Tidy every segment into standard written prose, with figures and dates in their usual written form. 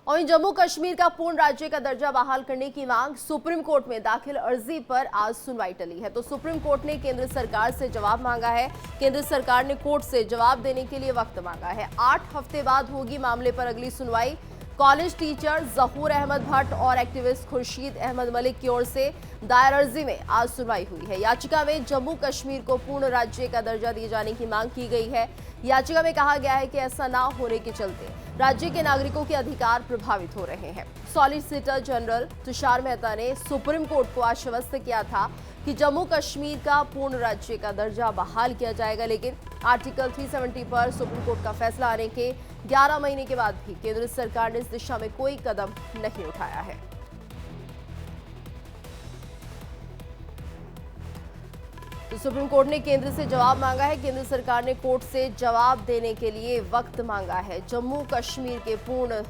और जम्मू कश्मीर का पूर्ण राज्य का दर्जा बहाल करने की मांग सुप्रीम कोर्ट में दाखिल अर्जी पर आज सुनवाई टली है। तो सुप्रीम कोर्ट ने केंद्र सरकार से जवाब मांगा है। केंद्र सरकार ने कोर्ट से जवाब देने के लिए वक्त मांगा है। 8 हफ्ते बाद होगी मामले पर अगली सुनवाई। कॉलेज टीचर जहूर अहमद भट्ट और एक्टिविस्ट खुर्शीद अहमद मलिक की ओर से दायर अर्जी में आज सुनवाई हुई है। याचिका में जम्मू कश्मीर को पूर्ण राज्य का दर्जा दिए जाने की मांग की गई है। याचिका में कहा गया है कि ऐसा ना होने के चलते राज्य के नागरिकों के अधिकार प्रभावित हो रहे हैं। सॉलिसिटर जनरल तुषार मेहता ने सुप्रीम कोर्ट को आश्वस्त किया था कि जम्मू कश्मीर का पूर्ण राज्य का दर्जा बहाल किया जाएगा, लेकिन आर्टिकल 370 पर सुप्रीम कोर्ट का फैसला आने के 11 महीने के बाद भी केंद्र सरकार ने इस दिशा में कोई कदम नहीं उठाया है। तो सुप्रीम कोर्ट ने केंद्र से जवाब मांगा है। केंद्र सरकार ने कोर्ट से जवाब देने के लिए वक्त मांगा है। जम्मू कश्मीर के पूर्ण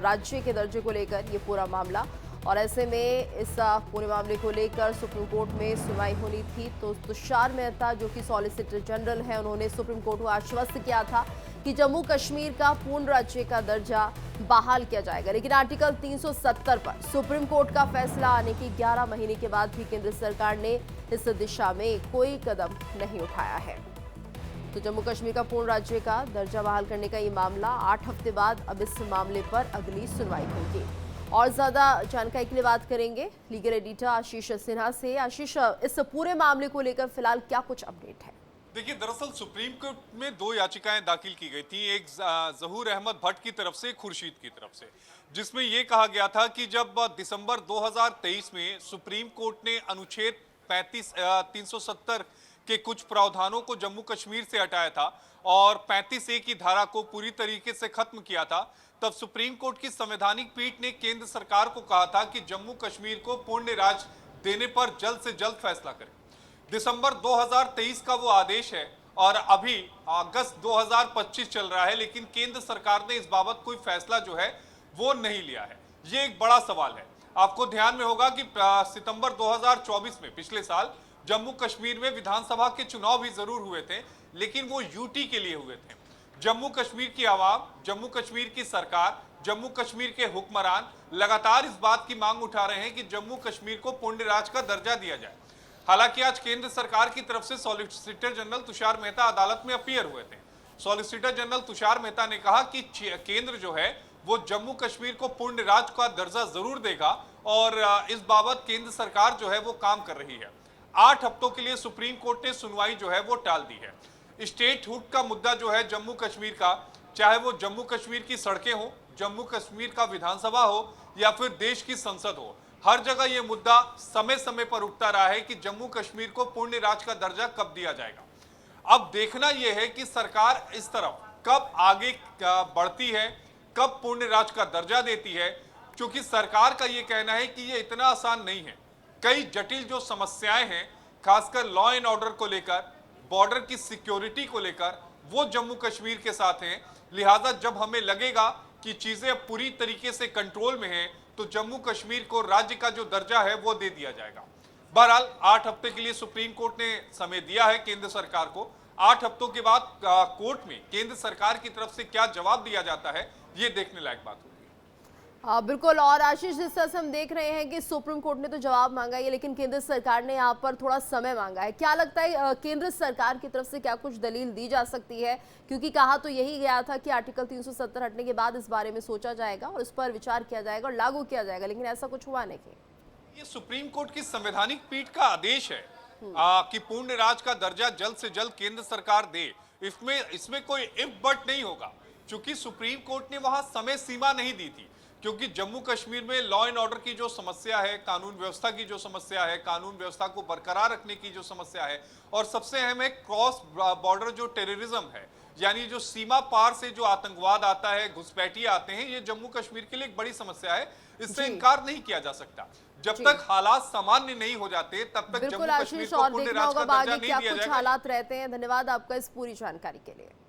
राज्य के दर्जे को लेकर ये पूरा मामला, और ऐसे में इस पूरे मामले को लेकर सुप्रीम कोर्ट में सुनवाई होनी थी। तो तुषार मेहता जो कि सॉलिसिटर जनरल हैं, उन्होंने सुप्रीम कोर्ट को आश्वस्त किया था कि जम्मू कश्मीर का पूर्ण राज्य का दर्जा बहाल किया जाएगा, लेकिन आर्टिकल 370 पर सुप्रीम कोर्ट का फैसला आने के 11 महीने के बाद भी केंद्र सरकार ने इस दिशा में कोई कदम नहीं उठाया है। तो जम्मू कश्मीर का पूर्ण राज्य का दर्जा बहाल करने का ये मामला 8 हफ्ते बाद अब इस मामले पर अगली सुनवाई होगी। और ज्यादा जानकारी के लिए बात करेंगे लीगल एडिटर आशीष सिन्हा से। आशीष, इस पूरे मामले को लेकर फिलहाल क्या कुछ अपडेट है? देखिए, दरअसल सुप्रीम कोर्ट में 2 याचिकाएं दाखिल की गई थी। एक जहूर अहमद भट्ट की तरफ से, खुर्शीद की तरफ से, जिसमें यह कहा गया था कि जब दिसंबर 2023 में सुप्रीम कोर्ट ने अनुच्छेद 370 के कुछ प्रावधानों को जम्मू कश्मीर से हटाया था और 35A की धारा को पूरी तरीके से खत्म किया था, तब सुप्रीम कोर्ट की संवैधानिक पीठ ने केंद्र सरकार को कहा था कि जम्मू कश्मीर को पूर्ण राज्य देने पर जल्द से जल्द फैसला करें। दिसंबर 2023 का वो आदेश है और अभी अगस्त 2025 चल रहा है, लेकिन केंद्र सरकार ने इस बाबत कोई फैसला जो है वो नहीं लिया है। ये एक बड़ा सवाल है। आपको ध्यान में होगा कि सितंबर 2024 में, पिछले साल, जम्मू कश्मीर में विधानसभा के चुनाव भी जरूर हुए थे, लेकिन वो यूटी के लिए हुए थे। जम्मू कश्मीर की आवाम, जम्मू कश्मीर की सरकार, जम्मू कश्मीर के हुक्मरान लगातार इस बात की मांग उठा रहे हैं कि जम्मू कश्मीर को पूर्ण राज्य का दर्जा दिया जाए। हालांकि आज केंद्र सरकार की तरफ से सॉलिसिटर जनरल तुषार मेहता अदालत में अपीयर हुए थे। सॉलिसिटर जनरल तुषार मेहता ने कहा कि केंद्र जो है वो जम्मू कश्मीर को पूर्ण राज्य का दर्जा जरूर देगा और इस बाबत केंद्र सरकार जो है वो काम कर रही है। 8 हफ्तों के लिए सुप्रीम कोर्ट ने सुनवाई जो है वो टाल दी है। स्टेटहुड का मुद्दा जो है जम्मू कश्मीर का, चाहे वो जम्मू कश्मीर की सड़कें हो, जम्मू कश्मीर का विधानसभा हो या फिर देश की संसद हो, हर जगह ये मुद्दा समय समय पर उठता रहा है कि जम्मू कश्मीर को पूर्ण राज्य का दर्जा कब दिया जाएगा। अब देखना यह है कि सरकार इस तरफ कब आगे बढ़ती है, कब पूर्ण राज्य का दर्जा देती है, क्योंकि सरकार का यह कहना है कि यह इतना आसान नहीं है। कई जटिल जो समस्याएं हैं, खासकर लॉ एंड ऑर्डर को लेकर, बॉर्डर की सिक्योरिटी को लेकर, वो जम्मू कश्मीर के साथ हैं। लिहाजा जब हमें लगेगा कि चीजें अब पूरी तरीके से कंट्रोल में हैं, तो जम्मू कश्मीर को राज्य का जो दर्जा है वो दे दिया जाएगा। बहरहाल 8 हफ्ते के लिए सुप्रीम कोर्ट ने समय दिया है केंद्र सरकार को। 8 हफ्तों के बाद कोर्ट में केंद्र सरकार की तरफ से क्या जवाब दिया जाता है, ये देखने लायक बात होगी। बिल्कुल। और आशीष, जिस तरह से हम देख रहे हैं कि सुप्रीम कोर्ट ने तो जवाब मांगा है, लेकिन केंद्र सरकार ने यहाँ पर थोड़ा समय मांगा है। क्या लगता है केंद्र सरकार की तरफ से क्या कुछ दलील दी जा सकती है? क्योंकि कहा तो यही गया था कि आर्टिकल 370 हटने के बाद इस बारे में सोचा जाएगा और इस पर विचार किया जाएगा और लागू किया जाएगा, लेकिन ऐसा कुछ हुआ नहीं। ये सुप्रीम कोर्ट की संवैधानिक पीठ का आदेश है कि पूर्ण राज्य का दर्जा जल्द से जल्द केंद्र सरकार दे। इसमें कोई इफ बट नहीं होगा, क्योंकि सुप्रीम कोर्ट ने वहां समय सीमा नहीं दी थी। क्योंकि जम्मू कश्मीर में लॉ एंड ऑर्डर की जो समस्या है, कानून व्यवस्था की जो समस्या है, कानून व्यवस्था को बरकरार रखने की जो समस्या है, और सबसे अहम है क्रॉस बॉर्डर जो टेररिज्म है, यानी जो सीमा पार से जो आतंकवाद आता है, घुसपैठिए आते हैं, ये जम्मू कश्मीर के लिए एक बड़ी समस्या है। इससे इनकार नहीं किया जा सकता। जब तक हालात सामान्य नहीं हो जाते तब तक जम्मू कश्मीर को पूर्ण राज्य का दर्जा नहीं दिया जाएगा। हालात रहते हैं। धन्यवाद आपका इस पूरी जानकारी के लिए।